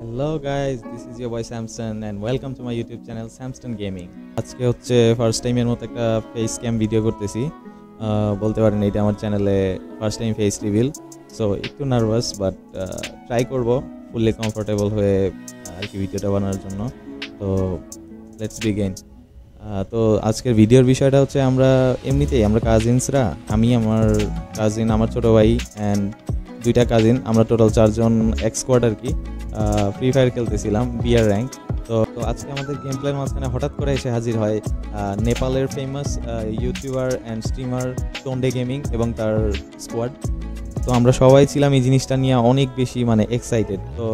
Hello guys, this is your boy Samson and welcome to my YouTube channel Samson Gaming. আজকে হচ্ছে first টাইমের মতো একটা face cam video করতেছি। বলতে পারেন এটা আমার চ্যানেলে first time face reveal, so একটু নার্ভাস বাট ট্রাই করব ফুললি কমফোর্টেবল হয়ে আর কি ভিডিওটা বানানোর জন্য। তো লেটস বিগিন। তো আজকের ভিডিওর বিষয়টা হচ্ছে আমরা কাজিনসরা, আমি, আমার কাজিন, আমার ছোটো ভাই অ্যান্ড দুইটা কাজিন, আমরা টোটাল 4 জন এক স্কোয়াড আর কি ফ্রি ফায়ার খেলতেছিলাম বিয়ার র্যাঙ্ক। তো আজকে আমাদের গেম প্লের মাঝখানে হঠাৎ করে এসে হাজির হয় নেপালের famous YouTuber and streamer Tonde gaming এবং তার স্কোয়াড। তো আমরা সবাই ছিলাম এই জিনিসটা নিয়ে অনেক বেশি এক্সাইটেড। তো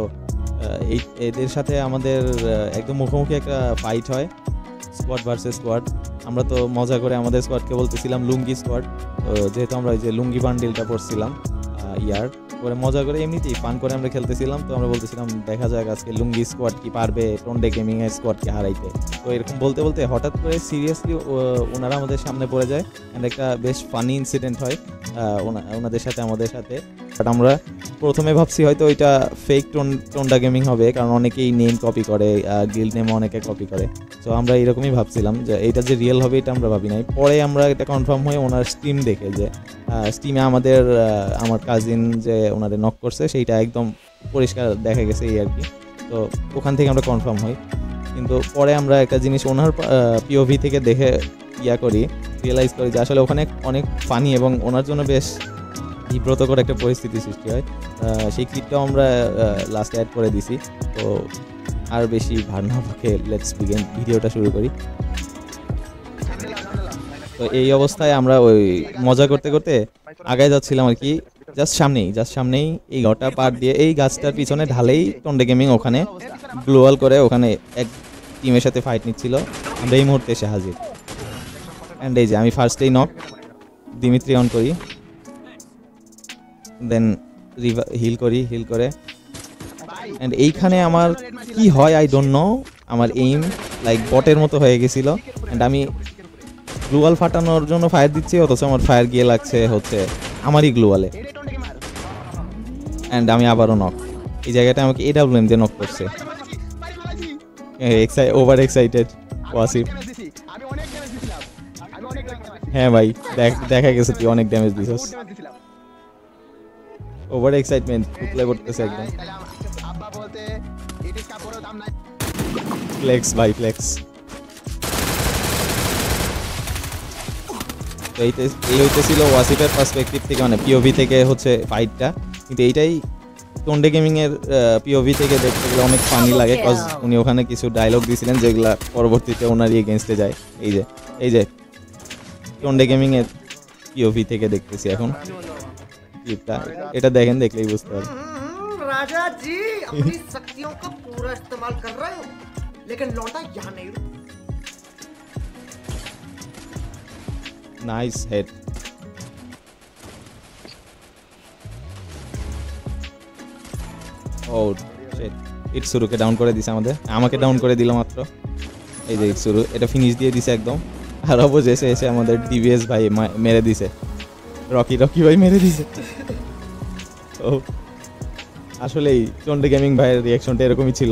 এদের সাথে আমাদের একদম মুখোমুখি একটা ফাইট হয়, স্কোয়াড ভার্সেস স্কোয়াড। আমরা তো মজা করে আমাদের স্কোয়াডকে বলতেছিলাম লুঙ্গি স্কোয়াড, যেহেতু আমরা ওই যে লুঙ্গি বান্ডিলটা পড়ছিলাম পরে মজা করে এমনিতেই ফান করে আমরা খেলতেছিলাম। তো আমরা বলতেছিলাম দেখা যাক আজকে লুঙ্গি স্কোয়াড কি পারবে টোন্ডে গেমিং এর স্কোয়াডকে হারাইতে। তো এরকম বলতে বলতে হঠাৎ করে সিরিয়াসলি ওনারা আমাদের সামনে পড়ে যায় অ্যান্ড একটা বেশ ফানি ইনসিডেন্ট হয় ওনাদের সাথে আমাদের সাথে। বাট আমরা প্রথমে ভাবছি হয়তো ওইটা ফেক টোন্ডা গেমিং হবে, কারণ অনেকেই নেম কপি করে, গিল্ড নেম অনেকে কপি করে। তো আমরা এরকমই ভাবছিলাম যে এইটা যে রিয়েল হবে এটা আমরা ভাবি নাই। পরে আমরা এটা কনফার্ম হয়ে ওনার স্ট্রিম দেখে, যে স্ট্রিমে আমার কাজিন যে ওনাদের নক করছে সেইটা একদম পরিষ্কার দেখা গেছে এই আর কি। তো ওখান থেকে আমরা কনফার্ম হই, কিন্তু পরে আমরা একটা জিনিস ওনার পিওভি থেকে দেখে রিয়েলাইজ করি যে আসলে ওখানে অনেক ফানি এবং ওনার জন্য বেশ বিব্রতকর একটা পরিস্থিতি সৃষ্টি হয়। সেই ক্লিপটাও আমরা লাস্টে অ্যাড করে দিছি। তো আর বেশি ভার না বকে লেটস বিগিন, ভিডিওটা শুরু করি। তো এই অবস্থায় আমরা ওই মজা করতে করতে আগায় যাচ্ছিলাম আর কি। জাস্ট সামনেই এই ঘরটা পার দিয়ে এই গাছটার পিছনে ঢালেই টোন্ডে গেমিং ওখানে গ্লোয়াল করে ওখানে এক টিমের সাথে ফাইট নিচ্ছিল। আমরা এই মুহূর্তে এসে হাজির অ্যান্ড এই যে আমি ফার্স্টেই নক দিমিত্রি অন করি, দেন হিল করে অ্যান্ড এইখানে আমার কি হয় আই ডোন্ট নো, আমার এইম লাইক বটের মতো হয়ে গেছিল অ্যান্ড আমি গ্লুয়াল ফাটানোর জন্য ফায়ার দিচ্ছি, অথচ আমার ফায়ার গিয়ে লাগছে হচ্ছে আমারই গ্লুয়ালে অ্যান্ড আমি আবারও নক। এই জায়গাটা আমাকে AWM দিয়ে নক করছে। Over excited Wasif. হ্যাঁ ভাই, দেখা গেছে তুই অনেক ড্যামেজ দিছিস। ওভার এক্সাইটমেন্ট প্লে করতেছে একদম। ফ্লেক্স ভাই, ফ্লেক্স। তো এই হইতেছিল ওয়াসিফের পার্সপেক্টিভ থেকে, পিওভি থেকে হচ্ছে ফাইটটা। কিন্তু এইটাই টোন্ডে গেমিং এর পিওভি থেকে দেখতে গেলে অনেক ফানি লাগে, কজ উনি ওখানে কিছু ডায়লগ দিয়েছিলেন যেগুলা পরবর্তীতে ওনারই এগেনস্টে যায়। এই যে টোন্ডে গেমিং এর পিওভি থেকে দেখতেছি এখন ক্লিপটা, এটা দেখেন, দেখলেই বুঝতে পারবেন। राजा जी अपनी शक्तियों का पूरा इस्तेमाल कर रहे हो, लेकिन लौटा यहाँ नहीं। Nice head. ও শিট, ইটসুরুকে ডাউন করে দিছে আমাকে ডাউন করে দিল মাত্র। এই যে ইটসুরু এটা ফিনিশ দিয়ে দিছে একদম। আর অবশেষে এসে আমাদের ডিভিএস ভাই মেরে দিছে, রকি ভাই মেরে দিছে। ও আসলেই টোন্ডে গেমিং ভাইয়ের রিঅ্যাকশনটা এরকমই ছিল।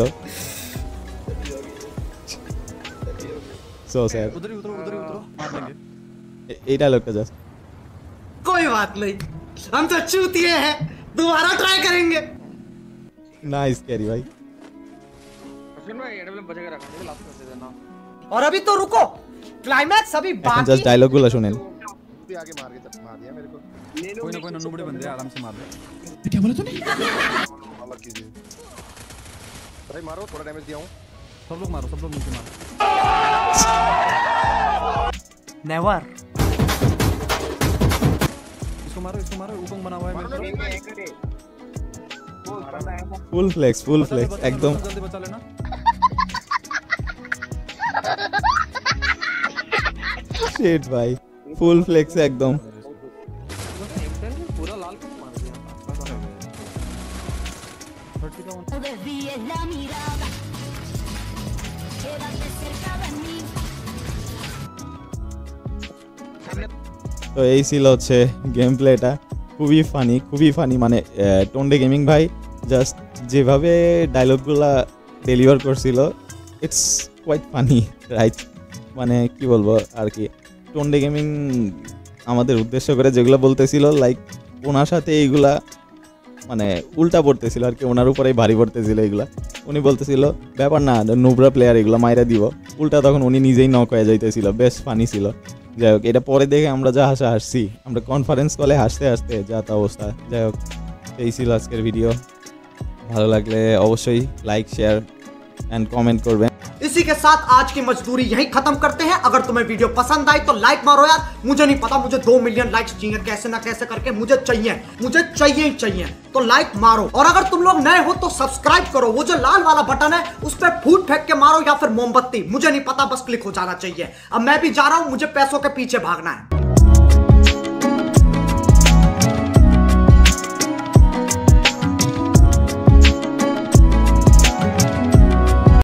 সো স্যার उधर ही उतरो मार देंगे। এই ডায়লগটা জাস্ট कोई बात नहीं, हम तो चूतिए हैं, दोबारा ट्राई करेंगे। नाइस कैरी भाई। और अभी तो रुको, क्लाइमैक्स अभी এখন बाकी। জাস্ট ডায়লগগুলো শুনেন। आगे मार दिया मेरे को। कोई ना नुबड़े बंदे आराम से मार दे। क्या बोला तूने? अलग कीजिए भाई, मारो, थोड़ा डैमेज दिया हूं। सब लोग नीचे मारो। नेवर। इसको मारो ऊपर बना हुआ है मेरे को। ফুল ফ্লেক্স একদম। जल्दी बचा लेना। শিট ভাই, ফুল ফ্লেক্স একদম। पूरा लाल को मार दिया। Desvíes la mirada, quédate cerca de mí. তো এই ছিল হচ্ছে গেম প্লেটা, খুবই ফানি টোন্ডে গেমিং ভাই জাস্ট যেভাবে ডায়লগগুলা ডেলিভার করছিল ইটস কোয়াইট ফানি রাইট, মানে কি বলবো আর কি। টোনডে গেমিং আমাদের উদ্দেশ্য করে যেগুলো বলতেছিল লাইক ওনার সাথে এইগুলা মানে উল্টা পড়তেছিল আর কি, ওনার উপরেই ভারী পড়তেছিল এগুলা। উনি বলতেছিল ব্যাপার না, নুবরা প্লেয়ার এগুলো মাইরা দিব, উল্টা তখন উনি নিজেই নক হয়ে যাইতেছিল, বেশ ফানি ছিল। যাই হোক, এটা পরে দেখে আমরা যা হাসছি, আমরা কনফারেন্স কলে হাসতে হাসতে যা তা অবস্থা। যাই হোক, এই ছিল আজকের ভিডিও। ভালো লাগলে অবশ্যই লাইক, শেয়ার एंड कमेंट करबें। इसी के साथ आज की मजदूरी यहीं खत्म करते हैं। अगर तुम्हें वीडियो पसंद आई तो लाइक मारो यार, मुझे नहीं पता, मुझे 2 मिलियन लाइक्स चाहिए, कैसे ना कैसे करके मुझे चाहिए ही चाहिए, तो लाइक मारो। और अगर तुम लोग नए हो तो सब्सक्राइब करो, वो जो लाल वाला बटन है उस पर फूट फेंक के मारो या फिर मोमबत्ती, मुझे नहीं पता, बस क्लिक हो जाना चाहिए। अब मैं भी जा रहा हूं, मुझे पैसों के पीछे भागना है।